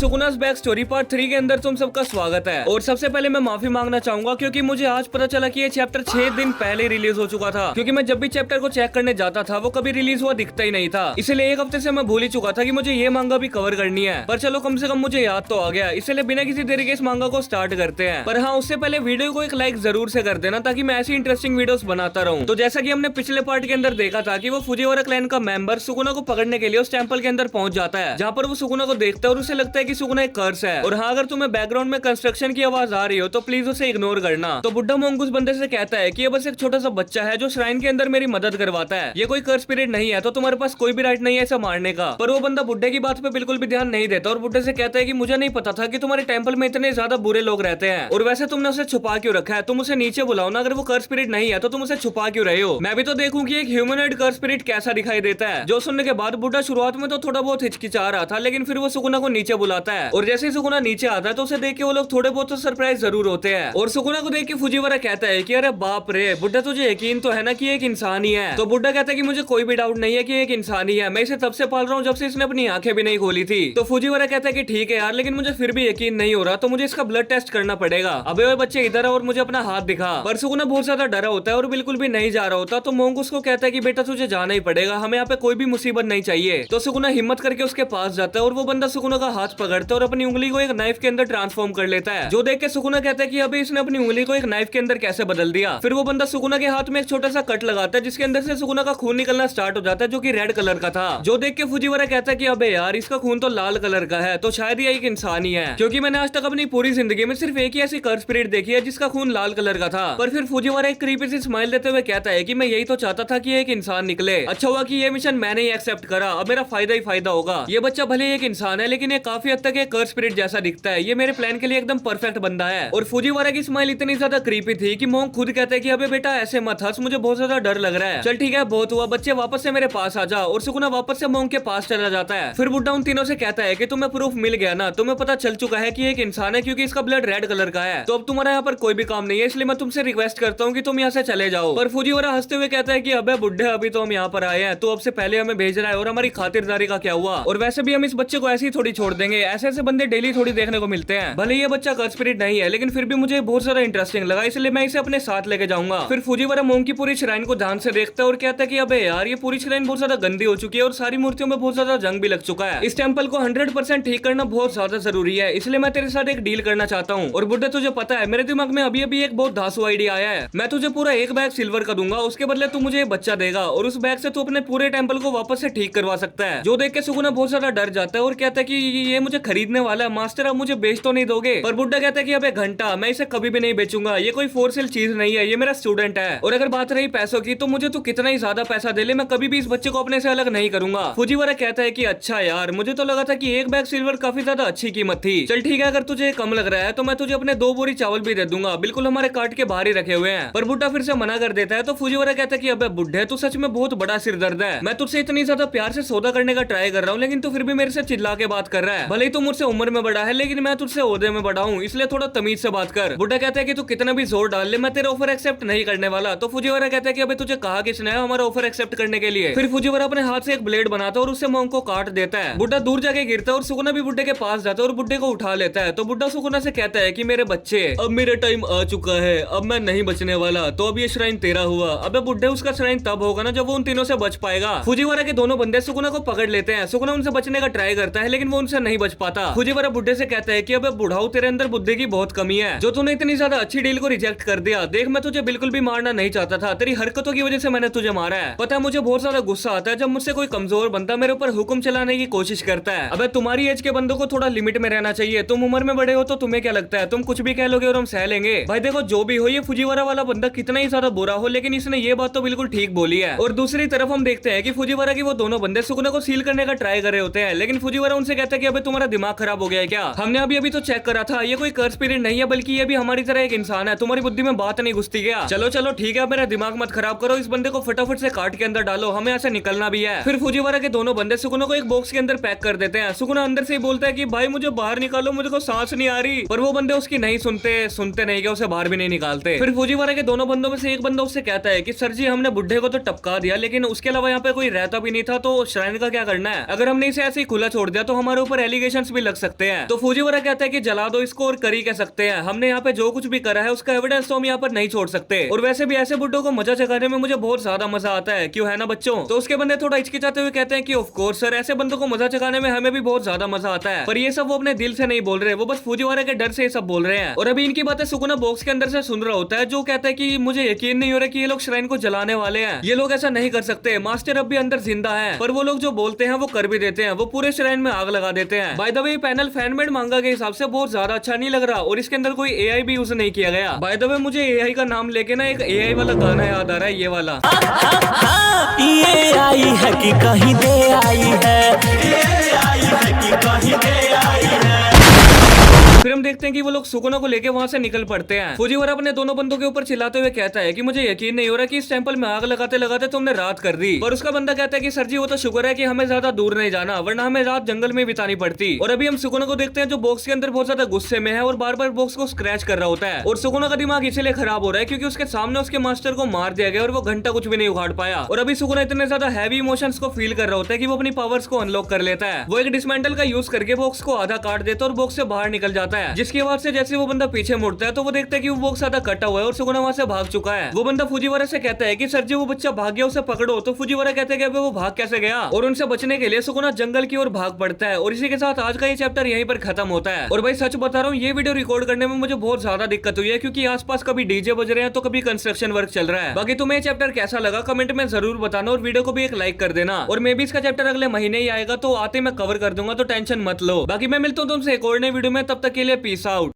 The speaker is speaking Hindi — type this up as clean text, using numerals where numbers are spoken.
सुकुना's बैक स्टोरी पार्ट 3 के अंदर तुम सबका स्वागत है। और सबसे पहले मैं माफी मांगना चाहूंगा क्योंकि मुझे आज पता चला कि ये चैप्टर 6 दिन पहले रिलीज हो चुका था, क्योंकि मैं जब भी चैप्टर को चेक करने जाता था वो कभी रिलीज हुआ दिखता ही नहीं था। इसलिए एक हफ्ते से मैं भूल ही चुका था कि मुझे ये मांगा भी कवर करनी है। पर चलो कम से कम मुझे याद तो आ गया, इसलिए बिना किसी देरी के इस मांगा को स्टार्ट करते हैं। पर हाँ, उससे पहले वीडियो को एक लाइक जरूर से कर देना ताकि मैं ऐसी इंटरेस्टिंग वीडियोस बनाता रहूं। तो जैसा कि हमने पिछले पार्ट के अंदर देखा था कि वो फुजिवारा क्लैन का मेंबर सुकुना को पकड़ने के लिए उस टेंपल के अंदर पहुंच जाता है, जहाँ पर वो सुकुना को देखता है और उसे लगता है कि सुकुना एक कर्स है। और हाँ, अगर तुम्हें बैकग्राउंड में कंस्ट्रक्शन की आवाज आ रही हो तो प्लीज उसे इग्नोर करना। तो बुड्ढा मोंग उस बंदे से कहता है कि ये बस एक छोटा सा बच्चा है जो श्राइन के अंदर मेरी मदद करवाता है, ये कोई कर्स स्पिरिट नहीं है, तो तुम्हारे पास कोई भी राइट नहीं है इसे मारने का। पर वो बंदा बुड्ढे की बात पे बिल्कुल भी ध्यान नहीं देता और बुड्ढे से कहता है कि मुझे नहीं पता था कि तुम्हारे टेंपल में इतने ज्यादा बुरे लोग रहते हैं, और वैसे तुमने उसे छुपा क्यों रखा है, तुम उसे नीचे बुलाओ ना। अगर वो कर्स स्पिरिट नहीं है तो तुम उसे छुपा क्यों रहे हो, मैं भी तो देखूं कि एक ह्यूमनॉइड कर्स स्पिरिट कैसा दिखाई देता है। जो सुनने के बाद बुड्ढा शुरुआत में तो थोड़ा बहुत हिचकिचा रहा था, लेकिन फिर वो सुकुना को नीचे बुलाता है। और जैसे ही सुकुना नीचे आता है तो उसे देख के वो लोग थोड़े बहुत तो सरप्राइज जरूर होते हैं। और सुकुना को देख के फुजिवारा कहता है कि अरे बाप रे बुड्ढा, तुझे यकीन तो है ना कि एक इंसान ही है। तो बुड्ढा कहता है कि मुझे कोई भी डाउट नहीं है कि एक इंसान ही है, मैं इसे तब से पाल रहा हूँ जब से इसने अपनी आंखें भी नहीं खोली थी। तो फुजिवारा कहता है कि ठीक है यार, लेकिन मुझे फिर भी यकीन नहीं हो रहा, तो मुझे इसका ब्लड टेस्ट करना पड़ेगा। अबे ओए बच्चे इधर और मुझे अपना हाथ दिखा। पर सुकुना बहुत ज्यादा डरा होता है और बिल्कुल भी नहीं जा रहा होता। तो मोंग उसको कहता है कि बेटा तुझे जाना ही पड़ेगा, हमें यहाँ पे कोई भी मुसीबत नहीं चाहिए। तो सुकुना हिम्मत करके उसके पास जाता है और वो बंदा सुकुना का हाथ पकड़ता है और अपनी उंगली को एक नाइफ के अंदर ट्रांसफॉर्म कर लेता है। जो देख के सुकुना कहता है कि अभी इसने अपनी उंगली को एक नाइफ के अंदर कैसे बदल दिया। फिर वो बंदा सुकुना के हाथ में एक छोटा सा कट लगाता है जिसके अंदर से सुकुना का खून निकलना स्टार्ट हो जाता है, जो कि रेड कलर का था। जो देख के फुजिवारा कहता है कि अबे यार इसका खून तो लाल कलर का है, तो शायद ये एक इंसान ही है, क्योंकि मैंने आज तक अपनी पूरी जिंदगी में सिर्फ एक ही ऐसी कर्स स्पिरिट देखी है जिसका खून लाल कलर का था। पर फिर फुजिवारा एक क्रीपी सी स्माइल देते हुए कहता है कि मैं यही तो चाहता था कि एक इंसान निकले। अच्छा हुआ कि ये मिशन मैंने ही एक्सेप्ट करा, अब मेरा फायदा ही फायदा होगा। ये बच्चा भले एक इंसान है लेकिन ये काफी हद तक एक कर्स स्पिरिट जैसा दिखता है, ये मेरे प्लान के लिए एकदम परफेक्ट बंदा है। और फुजिवारा की स्माइल इतनी ज्यादा क्रीपी थी कि मोंग खुद कहता है कि अबे बेटा ऐसे मत हंस, मुझे बहुत ज्यादा डर लग रहा है। चल ठीक है बहुत हुआ, बच्चे वापस से मेरे पास आ जा। और सुकुना वापस से मोंग के पास चला जाता है। फिर बुड्ढा उन तीनों से कहता है कि तुम्हें प्रूफ मिल गया ना, तुम्हें पता चल चुका है कि एक इंसान है क्योंकि इसका ब्लड रेड कलर का है, तो अब तुम्हारा यहाँ पर कोई भी काम नहीं है, इसलिए मैं तुमसे रिक्वेस्ट करता हूँ कि तुम यहाँ से चले जाओ। पर फुजिवारा हंसते हुए कहता है कि अबे बुड्ढे अभी तो हम यहाँ पर आए हैं, तो अब से पहले हमें भेज रहा है और हमारी खातिरदारी का क्या हुआ। और वैसे भी हम इस बच्चे को ऐसे ही थोड़ी छोड़ देंगे, ऐसे ऐसे बंदे डेली थोड़ी देखने को मिलते हैं। भले ये बच्चा कर्स स्पिरिट नहीं है लेकिन फिर भी मुझे बहुत ज्यादा इंटरेस्टिंग लगा, इसलिए मैं इसे अपने साथ लेके जाऊंगा। फिर फुजिवारा मोंग की पूरी श्राइन को ध्यान से देखता है और कहता है कि अबे यार ये पूरी श्राइन बहुत ज्यादा गंदी हो चुकी है और सारी मूर्तियों में बहुत ज्यादा जंग भी लग चुका है, इस टेंपल को 100% ठीक करना बहुत ज्यादा जरूरी है, इसलिए मैं तेरे साथ एक डील करना चाहता हूँ। और बुड्ढे तुझे पता है मेरे दिमाग में अभी अभी एक बहुत धांसू आइडिया आया है, मैं तुझे पूरा एक बैग सिल्वर का दूंगा, उसके बदले तू मुझे बच्चा देगा और उस बैग से तू अपने पूरे टेंपल को वापस से ठीक करवा सकता है। जो देख के सुकुना बहुत ज्यादा डर जाता है और कहता है कि ये मुझे खरीदने वाला है, मास्टर आप मुझे बेच तो नहीं दोगे। पर बुड्ढा कहता है कि अबे घंटा, मैं इसे कभी भी नहीं बेचूंगा, ये कोई फोर सेल चीज नहीं है, ये मेरा स्टूडेंट है। और अगर बात रही पैसों की तो मुझे तो कितना ही ज्यादा पैसा दे ले, मैं कभी भी इस बच्चे को अपने से अलग नहीं करूंगा। फुजिवारा कहता है कि अच्छा यार, मुझे तो लगा था कि एक बैग सिल्वर काफी ज्यादा अच्छी कीमत थी, चल ठीक है अगर तुझे कम लग रहा है तो मैं तुझे अपने 2 बोरी चावल भी दे दूंगा, बिल्कुल हमारे कार्ट के बाहर ही रखे हुए हैं। पर बुड्ढा फिर से मना कर देता है। तो फुजिवारा कहता है कि अबे बुड्ढे तू सच में बहुत बड़ा सिरदर्द है, मैं तुझसे इतनी ज्यादा प्यार से सौदा करने का ट्राई कर रहा हूँ लेकिन तू फिर भी मेरे से चिल्ला के बात कर रहा है, भले ही तू मुझसे उम्र में बड़ा है लेकिन मैं तुझसे ओहदे में बड़ा हूँ, इसलिए थोड़ा तमीज से बात कर। बुड्ढा कहता है कि तू कितना भी जोर डाल ले मैं तेरा ऑफर एक्सेप्ट नहीं करने वाला। तो फुजिवारा कहता है कि अबे तुझे कहा किसने है हमारा ऑफर एक्सेप्ट करने के लिए। फिर फुजिवारा अपने हाथ से एक ब्लेड बनाता है और उससे मोंग को काट देता है। बुड्ढा दूर जाके गिरता है और सुकुना भी बुड्ढे के पास जाता है और बुड्ढे को उठा लेता है। तो बुड्ढा सुकुना से कहता है कि मेरे बच्चे अब मेरा टाइम आ चुका है, अब मैं नहीं बचने वाला, तो अब ये श्राइन तेरा हुआ। अबे बुड्ढे उसका श्राइन तब होगा ना जब वो उन तीनों से बच पाएगा। फुजिवारा के दोनों बंदे सुकुना को पकड़ लेते हैं, सुकुना उनसे बचने का ट्राई करता है लेकिन वो उनसे नहीं बच पाता। फुजिवारा बुड्ढे से कहता है कि अबे बुढ़ाऊ तेरे अंदर बुद्धि की बहुत कमी है, जो तूने इतनी ज्यादा अच्छी डील को रिजेक्ट कर दिया। देख मैं तुझे बिल्कुल भी मारना नहीं चाहता था, तेरी हरकतों की वजह से मैंने तुझे मारा है। पता है मुझे बहुत ज्यादा गुस्सा आता है जब मुझसे कोई कमजोर बंदा मेरे ऊपर हुक्म चलाने की कोशिश करता है। अबे तुम्हारी एज के बंदों को थोड़ा लिमिट में रहना चाहिए, तुम उम्र में बड़े हो तो तुम्हें क्या लगता है तुम कुछ भी कह लोगे और हम सह लेंगे। भाई देखो जो भी हो ये फुजिवारा वाला बंदा कितना ही ज्यादा बुरा हो लेकिन इसने ये बात तो बिल्कुल ठीक बोली है। और दूसरी तरफ हम देखते हैं कि फुजिवारा की वो दोनों बंदे सुकुना को सील करने का ट्राई कर रहे होते हैं, लेकिन फुजिवारा उनसे कहता है कि अबे तुम्हारा दिमाग खराब हो गया है क्या, हमने अभी अभी तो चेक करा था ये कोई कर्स स्पिरिट नहीं है बल्कि ये भी हमारी तरह एक इंसान है, तुम्हारी बुद्धि में बात नहीं घुसती क्या। चलो चलो ठीक है मेरा दिमाग मत खराब करो, इस बंदे को फटाफट से काट के अंदर डालो, हमें ऐसे निकलना भी है। फिर फुजिवारा के दोनों बंदे सुकुना को एक बॉक्स के अंदर पैक कर देते हैं। सुकुना अंदर से ही बोलता है कि भाई मुझे बाहर निकालो, मुझे को सांस नहीं आ रही, पर वो बंदे उसकी नहीं सुनते नहीं, क्या उसे बाहर भी नहीं निकालते। फिर फुजिवारा के दोनों बंदों में से एक बंदा उससे कहता है कि सर जी हमने बुड्ढे को तो टपका दिया लेकिन उसके अलावा यहाँ पे कोई रहता भी नहीं था, तो श्राइन का क्या करना है, अगर हमने इसे ऐसे ही खुला छोड़ दिया तो हमारे ऊपर एलिगेशन इम्प्लीकेशंस भी लग सकते हैं। तो फुजीवारा कहता है कि जला दो इसको और कर ही कह सकते हैं, हमने यहाँ पे जो कुछ भी करा है उसका एविडेंस तो हम यहाँ पर नहीं छोड़ सकते। और वैसे भी ऐसे बुड्ढों को मजा चखाने में मुझे बहुत ज्यादा मजा आता है, क्यों है ना बच्चों। तो उसके बंदे थोड़ा हिचकिचाते हुए कहते हैं कि ऑफ कोर्स सर, ऐसे बंदों को मजा चखाने में हमें भी बहुत ज्यादा मजा आता है, पर ये सब वो अपने दिल से नहीं बोल रहे, वो बस फुजीवारा के डर से ये सब बोल रहे हैं। और अभी इनकी बातें सुकुना बॉक्स के अंदर से सुन रहा होता है, जो कहता है कि मुझे यकीन नहीं हो रहा कि ये लोग श्राइन को जलाने वाले हैं, ये लोग ऐसा नहीं कर सकते, मास्टर अब भी अंदर जिंदा है। पर वो लोग जो बोलते हैं वो कर भी देते हैं, वो पूरे श्राइन में आग लगा देते हैं। By the way panel fan-made मांगा के हिसाब से बहुत ज्यादा अच्छा नहीं लग रहा, और इसके अंदर कोई एआई भी यूज नहीं किया गया। बाय द वे मुझे एआई का नाम लेके ना एक एआई वाला गाना याद आ रहा है, ये वाला। ये आई है कि कहीं दे आई है, ये आई है कि कहीं दे आई है। फिर हम देखते हैं कि वो लोग सुकुना को लेके वहां से निकल पड़ते हैं। फुजीवारा अपने दोनों बंदों के ऊपर चिल्लाते हुए कहता है कि मुझे यकीन नहीं हो रहा कि इस टेंपल में आग लगाते लगाते तुमने रात कर दी। और उसका बंदा कहता है कि सर जी वो तो शुक्र है कि हमें ज्यादा दूर नहीं जाना, वरना हमें रात जंगल में बितानी पड़ती। और अभी हम सुकुना को देखते हैं जो बॉक्स के अंदर बहुत ज्यादा गुस्से में है और बार बार बॉक्स को स्क्रैच कर रहा होता है। और सुकुना का दिमाग इसलिए खराब हो रहा है क्योंकि उसके सामने उसके मास्टर को मार दिया गया और वो घंटा कुछ भी नहीं उखाड़ पाया। और अभी सुकुना इतने ज्यादा हैवी इमोशंस को फील कर रहा होता है कि वो अपनी पावर्स को अनलॉक कर लेता है। वो एक डिसमेंटल का यूज करके बॉक्स को आधा काट देता है और बॉक्स से बाहर निकल जाता है, जिसके बाद से जैसे वो बंदा पीछे मुड़ता है तो वो देखता है कि वो बॉक्स आधा कटा हुआ है और सुकुना वहां से भाग चुका है। वो बंदा फुजीवारा से कहता है कि सर जी वो बच्चा भाग गया, उसे पकड़ो। तो फुजीवारा कहते हैं कि अबे वो भाग कैसे गया, और उनसे बचने के लिए सुकुना जंगल की ओर भाग पड़ता है। और इसी के साथ आज का ये चैप्टर यहीं पर खत्म होता है। और भाई सच बता रहा हूँ, ये वीडियो रिकॉर्ड करने में मुझे बहुत ज्यादा दिक्कत हुई है, क्योंकि आसपास कभी डीजे बज रहे हैं तो कभी कंस्ट्रक्शन वर्क चल रहा है। बाकी तुम्हें चैप्टर कैसा लगा कमेंट में जरूर बताना, और वीडियो को भी एक लाइक कर देना। और मे भी इसका चैप्टर अगले महीने ही आएगा, तो आते मैं कवर कर दूंगा, तो टेंशन मत लो। बाकी मैं मिलता हूँ तुमसे एक और नई वीडियो में, तब तक के लिए पीस आउट।